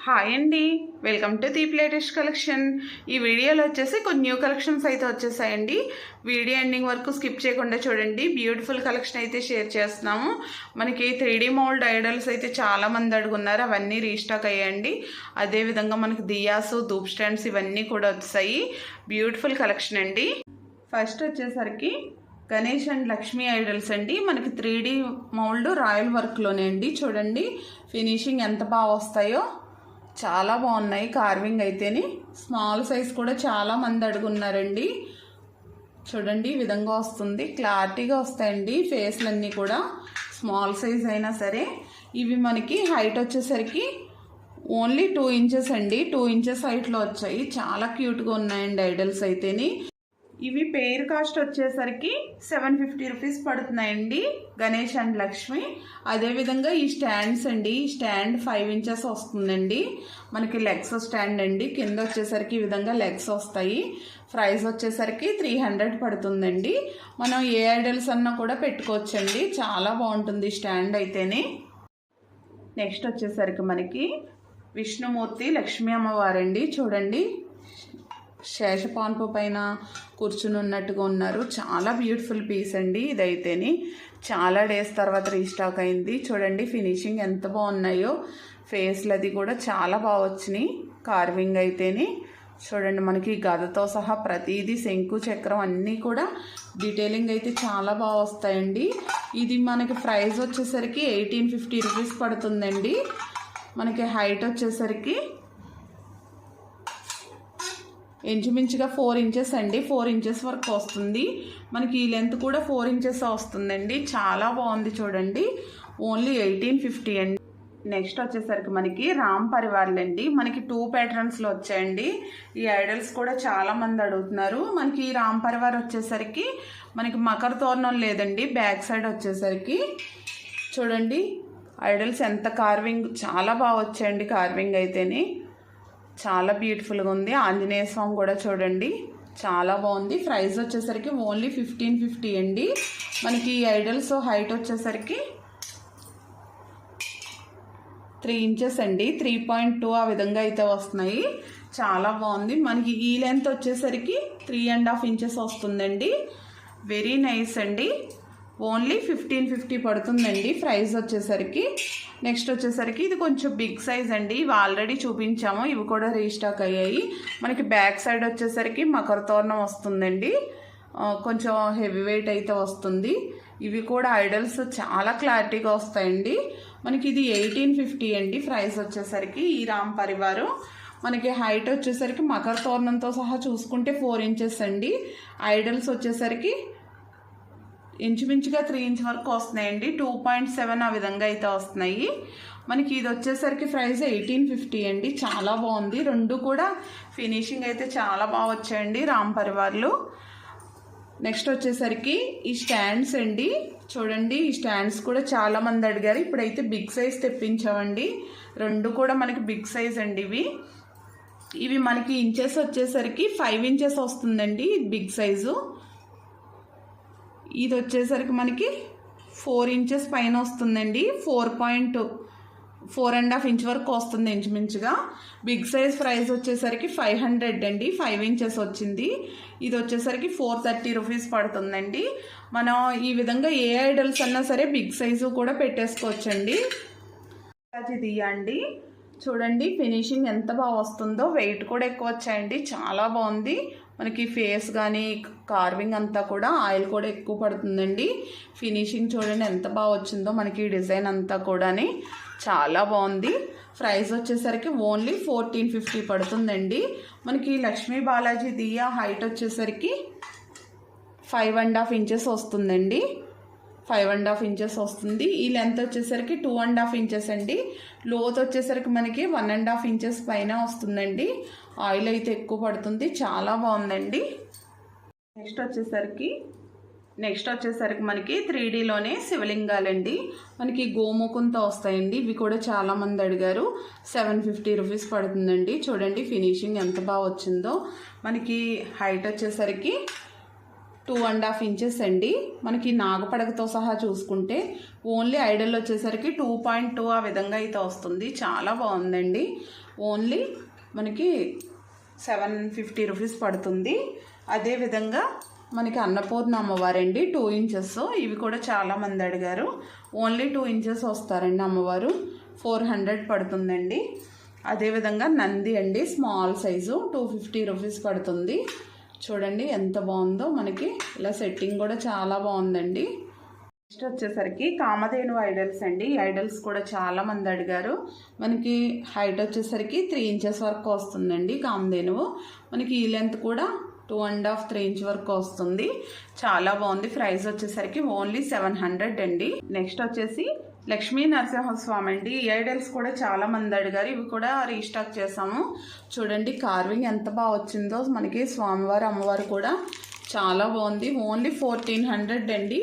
Hi అండి, welcome to Deep latest collection. ఈ వీడియోలో వచ్చేసి కొన్ని న్యూ కలెక్షన్స్ అయితే వచ్చేసాయండి. వీడియో ఎండింగ్ వరకు స్కిప్ చేయకుండా చూడండి. బ్యూటిఫుల్ కలెక్షన్ అయితే షేర్ చేస్తున్నాము. మనకి 3D మోల్డ్ ఐడల్స్ అయితే చాలామంది అడుగున్నారు, అవన్నీ రీస్టాక్ అయ్యాయండి. అదేవిధంగా మనకి దియాస్, ధూప్ స్టాండ్స్ ఇవన్నీ కూడా వచ్చాయి. బ్యూటిఫుల్ కలెక్షన్ అండి. ఫస్ట్ వచ్చేసరికి గణేష్ అండ్ లక్ష్మీ ఐడల్స్ అండి. మనకి 3D మౌల్డ్ రాయల్ వర్క్లోనే అండి. చూడండి ఫినిషింగ్ ఎంత బాగా వస్తాయో, చాలా బాగున్నాయి. కార్వింగ్ అయితేని స్మాల్ సైజ్ కూడా చాలా మంది అడుగున్నారండి. చూడండి ఈ విధంగా వస్తుంది, క్లారిటీగా వస్తాయండి ఫేస్లన్నీ కూడా. స్మాల్ సైజ్ అయినా సరే ఇవి మనకి హైట్ వచ్చేసరికి ఓన్లీ 2 ఇంచెస్ అండి. 2 ఇంచెస్ హైట్లో వచ్చాయి. చాలా క్యూట్గా ఉన్నాయండి ఐడల్స్ అయితేని. ఇవి పెయిర్ కాస్ట్ వచ్చేసరికి 750 రూపీస్ పడుతున్నాయండి, గణేష్ అండ్ లక్ష్మి. అదేవిధంగా ఈ స్టాండ్స్ అండి, ఈ స్టాండ్ 5 ఇంచెస్ వస్తుందండి. మనకి లెగ్స్ స్టాండ్ అండి. కింద వచ్చేసరికి ఈ విధంగా లెగ్స్ వస్తాయి. ప్రైస్ వచ్చేసరికి 300 పడుతుందండి. మనం ఏ ఐడల్స్ అన్నా కూడా పెట్టుకోవచ్చండి. చాలా బాగుంటుంది స్టాండ్ అయితేనే. నెక్స్ట్ వచ్చేసరికి మనకి విష్ణుమూర్తి, లక్ష్మీ అమ్మవారండి. చూడండి శేషపాన్పు పైన కూర్చుని ఉన్నట్టుగా ఉన్నారు. చాలా బ్యూటిఫుల్ పీస్ అండి ఇదైతేని. చాలా డేస్ తర్వాత రీస్టాక్ అయింది. చూడండి ఫినిషింగ్ ఎంత బాగున్నాయో. ఫేస్లు అది కూడా చాలా బాగా వచ్చినాయి. కార్వింగ్ అయితేని చూడండి మనకి గదతో సహా ప్రతిదీ, శంకు చక్రం అన్నీ కూడా డీటెయిలింగ్ అయితే చాలా బాగా వస్తాయండి. ఇది మనకి ప్రైస్ వచ్చేసరికి 1850 రూపీస్ పడుతుందండి. మనకి హైట్ వచ్చేసరికి ఇంచుమించుగా 4 ఇంచెస్ అండి. 4 ఇంచెస్ వరకు వస్తుంది. మనకి ఈ లెంత్ కూడా 4 ఇంచెస్ వస్తుందండి. చాలా బాగుంది చూడండి. ఓన్లీ 1850 అండి. నెక్స్ట్ వచ్చేసరికి మనకి రామ్ పరివార్లండి. మనకి 2 ప్యాటర్న్స్లో వచ్చాయండి. ఈ ఐడల్స్ కూడా చాలా మంది అడుగుతున్నారు. మనకి రామ్ పరివార్ వచ్చేసరికి మనకి మకర తోరణం లేదండి. బ్యాక్ సైడ్ వచ్చేసరికి చూడండి ఐడల్స్ ఎంత కార్వింగ్, చాలా బాగా వచ్చాయండి కార్వింగ్ అయితేని. చాలా బ్యూటిఫుల్గా ఉంది. ఆంజనేయ స్వామి కూడా చూడండి చాలా బాగుంది. ప్రైస్ వచ్చేసరికి ఓన్లీ 1550 అండి. మనకి ఈ ఐడల్స్ హైట్ వచ్చేసరికి 3 ఇంచెస్ అండి. 3.2 ఆ విధంగా అయితే వస్తున్నాయి. చాలా బాగుంది. మనకి ఈ లెంత్ వచ్చేసరికి 3.5 ఇంచెస్ వస్తుందండి. వెరీ నైస్ అండి. ఓన్లీ 1550 పడుతుందండి ప్రైస్ వచ్చేసరికి. నెక్స్ట్ వచ్చేసరికి ఇది కొంచెం బిగ్ సైజ్ అండి. ఇవి ఆల్రెడీ చూపించాము, ఇవి కూడా రీస్టాక్ అయ్యాయి. మనకి బ్యాక్ సైడ్ వచ్చేసరికి మకర తోరణం వస్తుందండి. కొంచెం హెవీ వెయిట్ అయితే వస్తుంది. ఇవి కూడా ఐడల్స్ చాలా క్లారిటీగా వస్తాయండి. మనకి ఇది 1850 అండి ప్రైస్ వచ్చేసరికి. ఈ రామ్ పరివారు మనకి హైట్ వచ్చేసరికి మకర తోరణంతో సహా చూసుకుంటే 4 ఇంచెస్ అండి. ఐడల్స్ వచ్చేసరికి ఇంచుమించుగా 3 ఇంచ్ వరకు వస్తున్నాయండి. 2.7 ఆ విధంగా అయితే వస్తున్నాయి. మనకి ఇది వచ్చేసరికి ప్రైస్ 1850 అండి. చాలా బాగుంది. రెండు కూడా ఫినిషింగ్ అయితే చాలా బాగా వచ్చాయండి రామ్ పరివార్లు. నెక్స్ట్ వచ్చేసరికి ఈ స్టాండ్స్ అండి. చూడండి ఈ స్టాండ్స్ కూడా చాలా మంది అడిగారు. ఇప్పుడైతే బిగ్ సైజ్ తెప్పించామండి. రెండు కూడా మనకి బిగ్ సైజ్ అండి. ఇవి మనకి ఇంచెస్ వచ్చేసరికి 5 ఇంచెస్ వస్తుందండి బిగ్ సైజు. ఇది వచ్చేసరికి మనకి 4 ఇంచెస్ పైన వస్తుందండి. 4.5 ఇంచ్ వరకు వస్తుంది ఇంచుమించుగా. బిగ్ సైజ్ ప్రైస్ వచ్చేసరికి 500 అండి. 5 ఇంచెస్ వచ్చింది. ఇది వచ్చేసరికి 430 రూపీస్ పడుతుందండి. మనం ఈ విధంగా ఏ ఐడల్స్ అన్నా సరే బిగ్ సైజు కూడా పెట్టేసుకోవచ్చండి. ఇది అండి చూడండి ఫినిషింగ్ ఎంత బాగా వస్తుందో. వెయిట్ కూడా ఎక్కువ వచ్చాయండి. చాలా బాగుంది. మనకి ఫేస్ కానీ కార్వింగ్ అంతా కూడా ఆయిల్ కూడా ఎక్కువ పడుతుందండి. ఫినిషింగ్ చూడండి ఎంత బాగా వచ్చిందో. మనకి డిజైన్ అంతా కూడా చాలా బాగుంది. ప్రైస్ వచ్చేసరికి ఓన్లీ 1450 పడుతుందండి. మనకి లక్ష్మీ బాలాజీ దియా హైట్ వచ్చేసరికి 5.5 ఇంచెస్ వస్తుందండి. 5.5 ఇంచెస్ వస్తుంది. ఈ లెంత్ వచ్చేసరికి 2.5 ఇంచెస్ అండి. లోత్ వచ్చేసరికి మనకి 1.5 ఇంచెస్ పైన వస్తుందండి. ఆయిల్ అయితే ఎక్కువ పడుతుంది. చాలా బాగుందండి. నెక్స్ట్ వచ్చేసరికి మనకి 3Dలోనే శివలింగాలండి. మనకి గోముఖంతో వస్తాయండి. ఇవి కూడా చాలా మంది అడిగారు. 750 రూపీస్ పడుతుందండి. చూడండి ఫినిషింగ్ ఎంత బాగా వచ్చిందో. మనకి హైట్ వచ్చేసరికి 2.5 ఇంచెస్ అండి. మనకి నాగపడకతో సహా చూసుకుంటే ఓన్లీ ఐడల్ వచ్చేసరికి 2.2 ఆ విధంగా అయితే వస్తుంది. చాలా బాగుందండి. ఓన్లీ మనకి 750 రూపీస్ పడుతుంది. అదేవిధంగా మనకి అన్నపూర్ణ అమ్మవారండి 2 ఇంచెస్. ఇవి కూడా చాలామంది అడిగారు. ఓన్లీ 2 ఇంచెస్ వస్తారండి అమ్మవారు. 400 పడుతుందండి. అదేవిధంగా నంది అండి స్మాల్ సైజు 250 రూపీస్ పడుతుంది. చూడండి ఎంత బాగుందో. మనకి ఇలా సెట్టింగ్ కూడా చాలా బాగుందండి. నెక్స్ట్ వచ్చేసరికి కామధేను ఐడల్స్ అండి. ఐడల్స్ కూడా చాలా మంది అడిగారు. మనకి హైట్ వచ్చేసరికి 3 ఇంచెస్ వరకు వస్తుందండి కామధేనువు. మనకి ఈ లెంత్ కూడా 2.5 3 ఇంచ్ వరకు వస్తుంది. చాలా బాగుంది. ప్రైస్ వచ్చేసరికి ఓన్లీ 700 అండి. నెక్స్ట్ వచ్చేసి లక్ష్మీ నరసింహస్వామి అండి. ఈ ఐడల్స్ కూడా చాలా మంది అడిగారు. ఇవి కూడా రీస్టాక్ చేసాము. చూడండి కార్వింగ్ ఎంత బాగా వచ్చిందో. మనకి స్వామివారు అమ్మవారు కూడా చాలా బాగుంది. ఓన్లీ 1400 అండి.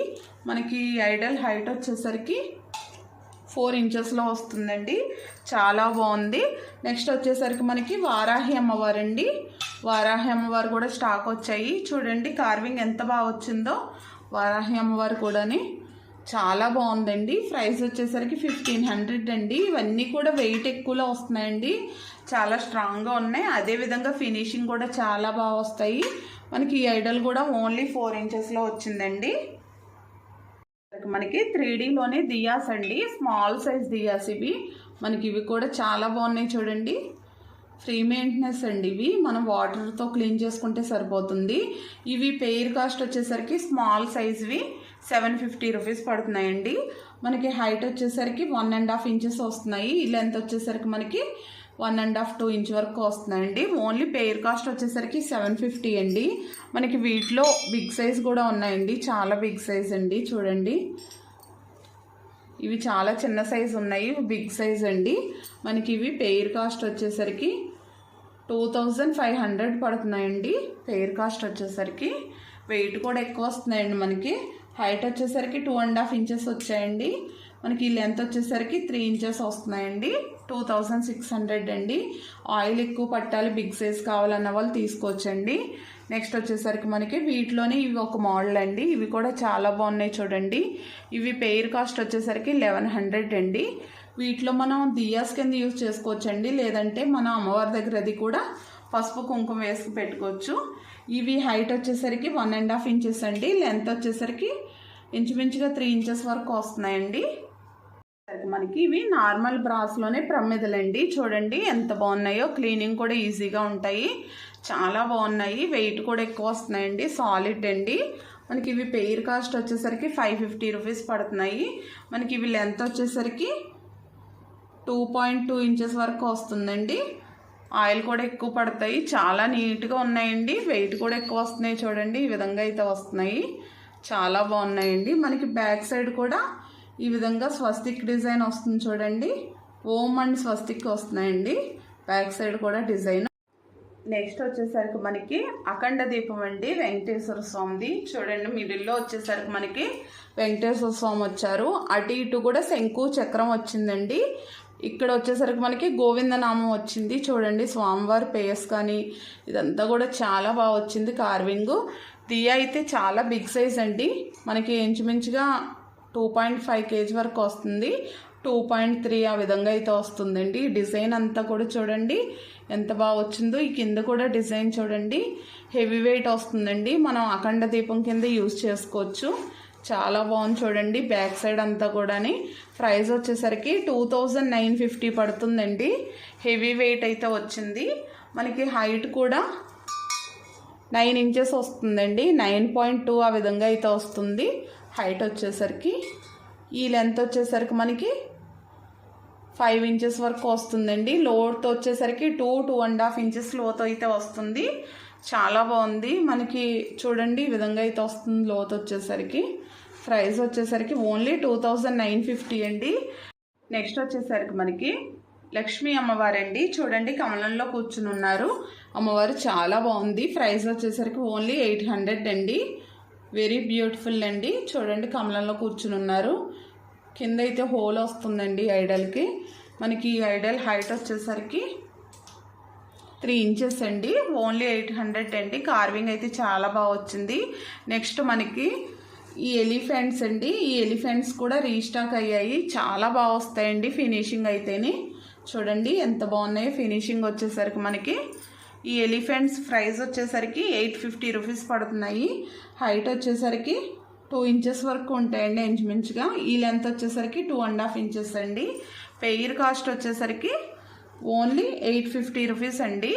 మనకి ఐడల్ హైట్ వచ్చేసరికి 4 ఇంచెస్లో వస్తుందండి. చాలా బాగుంది. నెక్స్ట్ వచ్చేసరికి మనకి వారాహి అమ్మవారు అండి. వారాహి అమ్మవారు కూడా స్టాక్ వచ్చాయి. చూడండి కార్వింగ్ ఎంత బాగా వచ్చిందో. వారాహి అమ్మవారు కూడాని చాలా బాగుందండి. ప్రైస్ వచ్చేసరికి 1500 అండి. ఇవన్నీ కూడా వెయిట్ ఎక్కువలో వస్తున్నాయండి. చాలా స్ట్రాంగ్గా ఉన్నాయి. అదేవిధంగా ఫినిషింగ్ కూడా చాలా బాగా వస్తాయి. మనకి ఈ ఐడల్ కూడా ఓన్లీ 4 ఇంచెస్లో వచ్చిందండి. మనకి 3Dలోనే దియాస్ అండి. స్మాల్ సైజ్ దియాస్ ఇవి. మనకి ఇవి కూడా చాలా బాగున్నాయి. చూడండి ఫ్రీ మెయింటెనెన్స్ అండి. ఇవి మనం వాటర్తో క్లీన్ చేసుకుంటే సరిపోతుంది. ఇవి పెయిర్ కాస్ట్ వచ్చేసరికి స్మాల్ సైజ్వి 750 రూపీస్ పడుతున్నాయండి. మనకి హైట్ వచ్చేసరికి 1.5 ఇంచెస్ వస్తున్నాయి. ఈ లెంత్ వచ్చేసరికి మనకి 1.5 2 ఇంచ్ వరకు వస్తున్నాయండి. ఓన్లీ పెయిర్ కాస్ట్ వచ్చేసరికి 750 అండి. మనకి వీటిలో బిగ్ సైజ్ కూడా ఉన్నాయండి. చాలా బిగ్ సైజ్ అండి. చూడండి ఇవి చాలా చిన్న సైజు ఉన్నాయి. బిగ్ సైజ్ అండి. మనకి ఇవి పెయిర్ కాస్ట్ వచ్చేసరికి 2500 పడుతున్నాయండి. పెయిర్ కాస్ట్ వచ్చేసరికి వెయిట్ కూడా ఎక్కువ వస్తున్నాయండి. మనకి హైట్ వచ్చేసరికి 2.5 ఇంచెస్ వచ్చాయండి. మనకి ఈ లెంత్ వచ్చేసరికి 3 ఇంచెస్ వస్తున్నాయండి. 2600 అండి. ఆయిల్ ఎక్కువ పట్టాలి, బిగ్ సైజ్ కావాలన్న వాళ్ళు తీసుకోవచ్చండి. నెక్స్ట్ వచ్చేసరికి మనకి వీటిలోనే ఇవి ఒక మోడల్ అండి. ఇవి కూడా చాలా బాగున్నాయి. చూడండి ఇవి పెయిర్ కాస్ట్ వచ్చేసరికి 1100 అండి. వీటిలో మనం దియాస్ కింద యూజ్ చేసుకోవచ్చండి. లేదంటే మన అమ్మవారి దగ్గర అది కూడా పసుపు కుంకుమ వేసుకు పెట్టుకోవచ్చు. ఇవి హైట్ వచ్చేసరికి 1.5 ఇంచెస్ అండి. లెంత్ వచ్చేసరికి ఇంచుమించుగా 3 ఇంచెస్ వరకు వస్తున్నాయండి. మనకి ఇవి నార్మల్ బ్రాస్లోనే ప్రమిదలండి. చూడండి ఎంత బాగున్నాయో. క్లీనింగ్ కూడా ఈజీగా ఉంటాయి. చాలా బాగున్నాయి. వెయిట్ కూడా ఎక్కువ వస్తున్నాయండి. సాలిడ్ అండి. మనకి ఇవి పెయిర్ కాస్ట్ వచ్చేసరికి 550 రూపీస్ పడుతున్నాయి. మనకి ఇవి లెంత్ వచ్చేసరికి 2.2 ఇంచెస్ వరకు వస్తుందండి. ఆయిల్ కూడా ఎక్కువ పడతాయి. చాలా నీట్గా ఉన్నాయండి. వెయిట్ కూడా ఎక్కువ వస్తున్నాయి. చూడండి ఈ విధంగా అయితే వస్తున్నాయి. చాలా బాగున్నాయండి. మనకి బ్యాక్ సైడ్ కూడా ఈ విధంగా స్వస్తిక్ డిజైన్ వస్తుంది. చూడండి ఓం అండ్ స్వస్తిక్ వస్తున్నాయండి. బ్యాక్ సైడ్ కూడా డిజైన్. నెక్స్ట్ వచ్చేసరికి మనకి అఖండ దీపం అండి. వెంకటేశ్వర స్వామిది. చూడండి మిడిల్లో వచ్చేసరికి మనకి వెంకటేశ్వర స్వామి వచ్చారు. అటు ఇటు కూడా శంకు చక్రం వచ్చిందండి. ఇక్కడ వచ్చేసరికి మనకి గోవిందనామం వచ్చింది. చూడండి స్వామివారి పేస్ కానీ ఇదంతా కూడా చాలా బాగా వచ్చింది కార్వింగ్. దియా అయితే చాలా బిగ్ సైజ్ అండి. మనకి ఇంచుమించుగా 2.5 kg వరకు వస్తుంది. 2.3 ఆ విధంగా అయితే వస్తుందండి. డిజైన్ అంతా కూడా చూడండి ఎంత బాగా వచ్చిందో. ఈ కింద కూడా డిజైన్ చూడండి హెవీ వెయిట్ వస్తుందండి. మనం అఖండ దీపం కింద యూజ్ చేసుకోవచ్చు. చాలా బాగుంది. చూడండి బ్యాక్ సైడ్ అంతా కూడాని. ప్రైస్ వచ్చేసరికి 2950 పడుతుందండి. హెవీ వెయిట్ అయితే వచ్చింది. మనకి హైట్ కూడా 9 ఇంచెస్ వస్తుందండి. 9.2 ఆ విధంగా అయితే వస్తుంది హైట్ వచ్చేసరికి. ఈ లెంత్ వచ్చేసరికి మనకి 5 ఇంచెస్ వరకు వస్తుందండి. లోతో వచ్చేసరికి 2.5 ఇంచెస్ లోతో అయితే వస్తుంది. చాలా బాగుంది. మనకి చూడండి ఈ విధంగా అయితే వస్తుంది లోతు వచ్చేసరికి. ప్రైస్ వచ్చేసరికి ఓన్లీ 2950 అండి. నెక్స్ట్ వచ్చేసరికి మనకి లక్ష్మీ అమ్మవారండి. చూడండి కమలంలో కూర్చుని ఉన్నారు. అమ్మవారు చాలా బాగుంది. ప్రైస్ వచ్చేసరికి ఓన్లీ 800 అండి. వెరీ బ్యూటిఫుల్ అండి. చూడండి కమలంలో కూర్చుని ఉన్నారు. కింద అయితే హోల్ వస్తుందండి ఐడల్కి. మనకి ఈ ఐడల్ హైట్ వచ్చేసరికి 3 ఇంచెస్ అండి. ఓన్లీ 800 అండి. కార్వింగ్ అయితే చాలా బాగా వచ్చింది. నెక్స్ట్ మనకి ఈ ఎలిఫెంట్స్ అండి. ఈ ఎలిఫెంట్స్ కూడా రీస్టాక్ అయ్యాయి. చాలా బాగా వస్తాయండి ఫినిషింగ్ అయితేని. చూడండి ఎంత బాగున్నాయో ఫినిషింగ్ వచ్చేసరికి మనకి. ఈ ఎలిఫెంట్స్ ప్రైస్ వచ్చేసరికి 850 రూపీస్ పడుతున్నాయి. హైట్ వచ్చేసరికి 2 ఇంచెస్ వరకు ఉంటాయండి ఇంచుమించుగా. ఈ లెంత్ వచ్చేసరికి 2.5 ఇంచెస్ అండి. పెయిర్ కాస్ట్ వచ్చేసరికి ఓన్లీ 850 రూపీస్ అండి.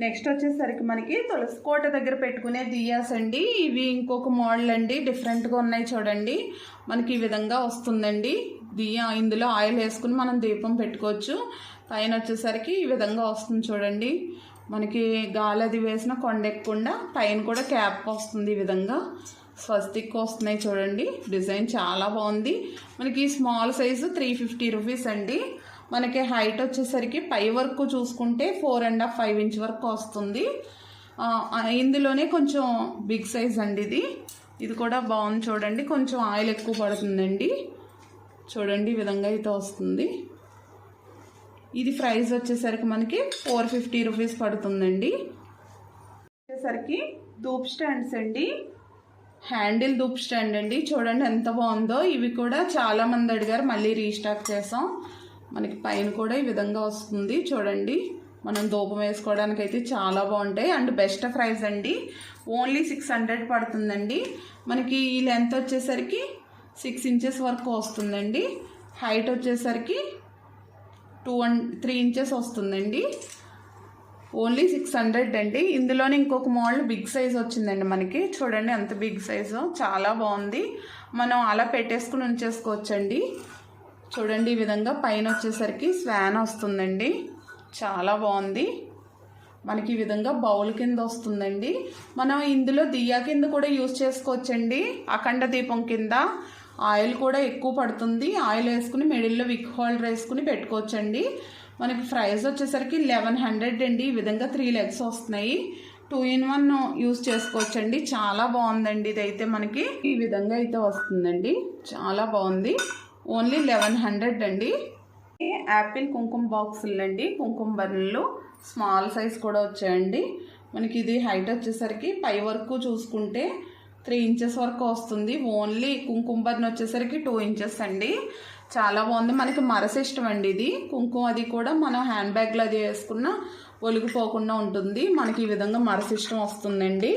నెక్స్ట్ వచ్చేసరికి మనకి తులసి కోట దగ్గర పెట్టుకునే దియాస్ అండి. ఇవి ఇంకొక మోడల్ అండి, డిఫరెంట్గా ఉన్నాయి చూడండి. మనకి ఈ విధంగా వస్తుందండి దియా. ఇందులో ఆయిల్ వేసుకుని మనం దీపం పెట్టుకోవచ్చు. పైన వచ్చేసరికి ఈ విధంగా వస్తుంది చూడండి. మనకి గాలి అది వేసిన కొండెక్కకుండా పైన కూడా క్యాప్ వస్తుంది. ఈ విధంగా స్వస్తిక్ వస్తున్నాయి చూడండి. డిజైన్ చాలా బాగుంది. మనకి స్మాల్ సైజు 350 రూపీస్ అండి. మనకి హైట్ వచ్చేసరికి పై వరకు చూసుకుంటే 4.5 ఇంచ్ వరకు వస్తుంది. ఇందులోనే కొంచెం బిగ్ సైజ్ అండి ఇది కూడా బాగుంది చూడండి. కొంచెం ఆయిల్ ఎక్కువ పడుతుందండి. చూడండి ఈ విధంగా అయితే వస్తుంది. ఇది ప్రైస్ వచ్చేసరికి మనకి 450 రూపీస్ పడుతుందండి. వచ్చేసరికి ధూప్ స్టాండ్స్ అండి. హ్యాండిల్ ధూప్ స్టాండ్ అండి. చూడండి ఎంత బాగుందో. ఇవి కూడా చాలా మంది అడిగారు, మళ్ళీ రీస్టాక్ చేసాం. మనకి పైన కూడా ఈ విధంగా వస్తుంది చూడండి. మనం ధూపం వేసుకోవడానికి అయితే చాలా బాగుంటాయి. అండ్ బెస్ట్ ప్రైస్ అండి. ఓన్లీ 600 పడుతుందండి. మనకి ఈ లెంత్ వచ్చేసరికి 6 ఇంచెస్ వరకు వస్తుందండి. హైట్ వచ్చేసరికి 3 ఇంచెస్ వస్తుందండి. ఓన్లీ 600 అండి. ఇందులోనే ఇంకొక మోడల్ బిగ్ సైజ్ వచ్చిందండి మనకి. చూడండి అంత బిగ్ సైజు, చాలా బాగుంది. మనం అలా పెట్టేసుకుని ఉంచేసుకోవచ్చండి. చూడండి ఈ విధంగా పైన వచ్చేసరికి స్వాన్ వస్తుందండి. చాలా బాగుంది. మనకి ఈ విధంగా బౌల్ కింద వస్తుందండి. మనం ఇందులో దియ్యా కింద కూడా యూజ్ చేసుకోవచ్చండి. అఖండ దీపం కింద. ఆయిల్ కూడా ఎక్కువ పడుతుంది. ఆయిల్ వేసుకుని మిడిల్లో విక్ హోల్డర్ వేసుకుని పెట్టుకోవచ్చండి. మనకి ప్రైస్ వచ్చేసరికి 1100 అండి. ఈ విధంగా 3 లెగ్స్ వస్తున్నాయి. 2 in 1 యూజ్ చేసుకోవచ్చండి. చాలా బాగుందండి. ఇదైతే మనకి ఈ విధంగా అయితే వస్తుందండి. చాలా బాగుంది. ఓన్లీ 1100 అండి. యాపిల్ కుంకుమ బాక్సులు అండి. కుంకుమ బర్రెలు స్మాల్ సైజ్ కూడా వచ్చాయండి. మనకి ఇది హైట్ వచ్చేసరికి పై వరకు చూసుకుంటే 3 ఇంచెస్ వరకు వస్తుంది. ఓన్లీ కుంకుమ బర్రెని వచ్చేసరికి 2 ఇంచెస్ అండి. చాలా బాగుంది. మనకి మరసిష్టం అండి ఇది. కుంకుమ అది కూడా మనం హ్యాండ్ బ్యాగ్లో అది వేసుకున్న ఒలిగిపోకుండా ఉంటుంది. మనకి ఈ విధంగా మరసిష్టం వస్తుందండి.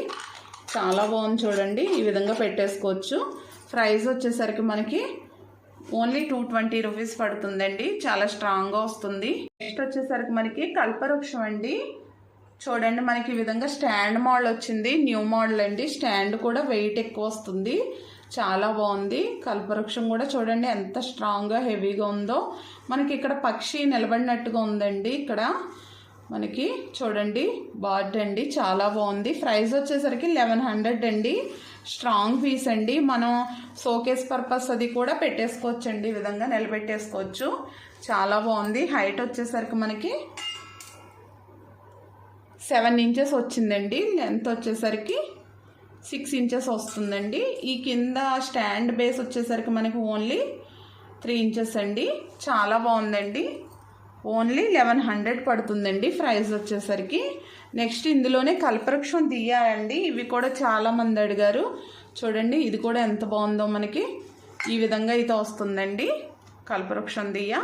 చాలా బాగుంది చూడండి. ఈ విధంగా పెట్టేసుకోవచ్చు. ప్రైస్ వచ్చేసరికి మనకి ఓన్లీ 220 రూపీస్ పడుతుందండి. చాలా స్ట్రాంగ్గా వస్తుంది. నెక్స్ట్ వచ్చేసరికి మనకి కల్పవృక్షం అండి. చూడండి మనకి ఈ విధంగా స్టాండ్ మోడల్ వచ్చింది. న్యూ మోడల్ అండి. స్టాండ్ కూడా వెయిట్ ఎక్కువ వస్తుంది. చాలా బాగుంది. కల్పవృక్షం కూడా చూడండి ఎంత స్ట్రాంగ్గా హెవీగా ఉందో. మనకి ఇక్కడ పక్షి నిలబడినట్టుగా ఉందండి. ఇక్కడ మనకి చూడండి బార్డ్ అండి. చాలా బాగుంది. ప్రైస్ వచ్చేసరికి 1100 అండి. స్ట్రాంగ్ పీస్ అండి. మనం షోకేస్ పర్పస్ అది కూడా పెట్టేసుకోవచ్చండి. ఈ విధంగా నిలబెట్టేసుకోవచ్చు. చాలా బాగుంది. హైట్ వచ్చేసరికి మనకి 7 ఇంచెస్ వచ్చిందండి. లెంత్ వచ్చేసరికి 6 ఇంచెస్ వస్తుందండి. ఈ కింద స్టాండ్ బేస్ వచ్చేసరికి మనకి ఓన్లీ 3 ఇంచెస్ అండి. చాలా బాగుందండి. ఓన్లీ 1100 పడుతుందండి ప్రైస్ వచ్చేసరికి. నెక్స్ట్ ఇందులోనే కల్పవృక్షం దియ్యా అండి. ఇవి కూడా చాలా మంది అడిగారు. చూడండి ఇది కూడా ఎంత బాగుందో. మనకి ఈ విధంగా అయితే వస్తుందండి కల్పవృక్షం దియ్యా.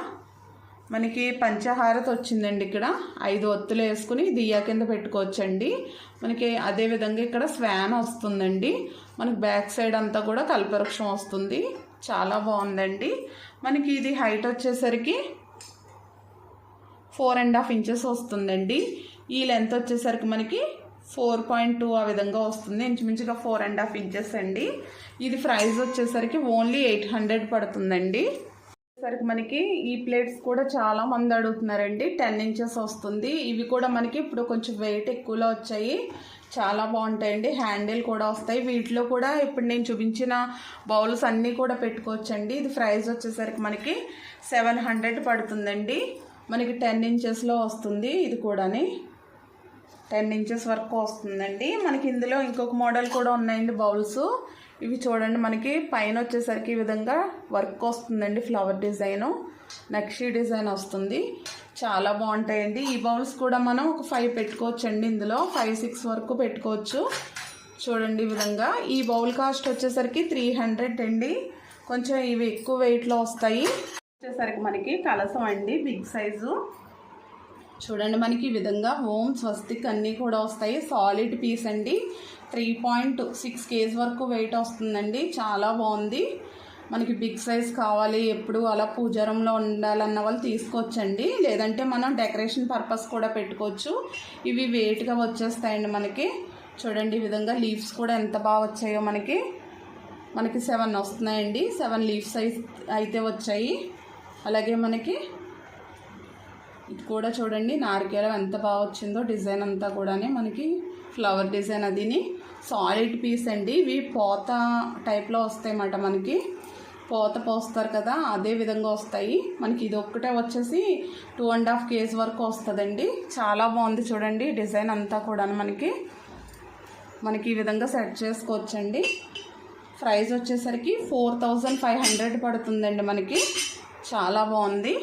మనకి పంచహారత వచ్చిందండి. ఇక్కడ 5 ఒత్తులు వేసుకుని దియ్యా కింద పెట్టుకోవచ్చండి. మనకి అదే విధంగా ఇక్కడ స్వాన్ వస్తుందండి. మనకి బ్యాక్ సైడ్ అంతా కూడా కల్పవృక్షం వస్తుంది. చాలా బాగుందండి. మనకి ఇది హైట్ వచ్చేసరికి 4.5 ఇంచెస్ వస్తుందండి. ఈ లెంత్ వచ్చేసరికి మనకి 4.2 ఆ విధంగా వస్తుంది. ఇంచుమించుగా 4.5 ఇంచెస్ అండి. ఇది ప్రైస్ వచ్చేసరికి ఓన్లీ 800 పడుతుందండి. సరికి మనకి ఈ ప్లేట్స్ కూడా చాలా మంది అడుగుతున్నారండి. 10 ఇంచెస్ వస్తుంది. ఇవి కూడా మనకి ఇప్పుడు కొంచెం వెయిట్ ఎక్కువలో వచ్చాయి. చాలా బాగుంటాయండి. హ్యాండిల్ కూడా వస్తాయి. వీటిలో కూడా ఇప్పుడు నేను చూపించిన బౌల్స్ అన్నీ కూడా పెట్టుకోవచ్చండి. ఇది ప్రైస్ వచ్చేసరికి మనకి 700 పడుతుందండి. మనకి 10 ఇంచెస్లో వస్తుంది. ఇది కూడాని 10 ఇంచెస్ వరకు వస్తుందండి. మనకి ఇందులో ఇంకొక మోడల్ కూడా ఉన్నాయండి బౌల్స్. ఇవి చూడండి మనకి పైన వచ్చేసరికి ఈ విధంగా వర్క్ వస్తుందండి. ఫ్లవర్ డిజైను నక్షి డిజైన్ వస్తుంది, చాలా బాగుంటాయండి. ఈ బౌల్స్ కూడా మనం ఒక 5 పెట్టుకోవచ్చు అండి, ఇందులో 5-6 వరకు పెట్టుకోవచ్చు. చూడండి ఈ విధంగా. ఈ బౌల్ కాస్ట్ వచ్చేసరికి 300 అండి. కొంచెం ఇవి ఎక్కువ వెయిట్లో వస్తాయి. వచ్చేసరికి మనకి కలసం అండి, బిగ్ సైజు. చూడండి మనకి ఈ విధంగా ఓం స్వస్తిక్ అన్నీ కూడా వస్తాయి. సాలిడ్ పీస్ అండి, 3.6 kg వరకు వెయిట్ వస్తుందండి. చాలా బాగుంది. మనకి బిగ్ సైజ్ కావాలి, ఎప్పుడు అలా పూజారంలో ఉండాలన్న వాళ్ళు తీసుకోవచ్చండి. లేదంటే మనం డెకరేషన్ పర్పస్ కూడా పెట్టుకోవచ్చు. ఇవి వెయిట్గా వచ్చేస్తాయండి మనకి. చూడండి ఈ విధంగా లీవ్స్ కూడా ఎంత బాగా వచ్చాయో మనకి 7 వస్తున్నాయండి. 7 లీవ్స్ అయితే వచ్చాయి. అలాగే మనకి ఇది కూడా చూడండి నారికేలం ఎంత బాగా వచ్చిందో. డిజైన్ అంతా కూడా మనకి ఫ్లవర్ డిజైన్ అదిని. సాలిడ్ పీస్ అండి. ఇవి పోత టైప్లో వస్తాయి అన్నమాట. మనకి పోత పోస్తారు కదా, అదే విధంగా వస్తాయి మనకి. ఇది ఒక్కటే వచ్చేసి 2.5 kg వరకు వస్తుందండి. చాలా బాగుంది చూడండి డిజైన్ అంతా కూడా. మనకి ఈ విధంగా సెట్ చేసుకోవచ్చండి. ప్రైస్ వచ్చేసరికి 4500 పడుతుందండి మనకి. చాలా బాగుంది.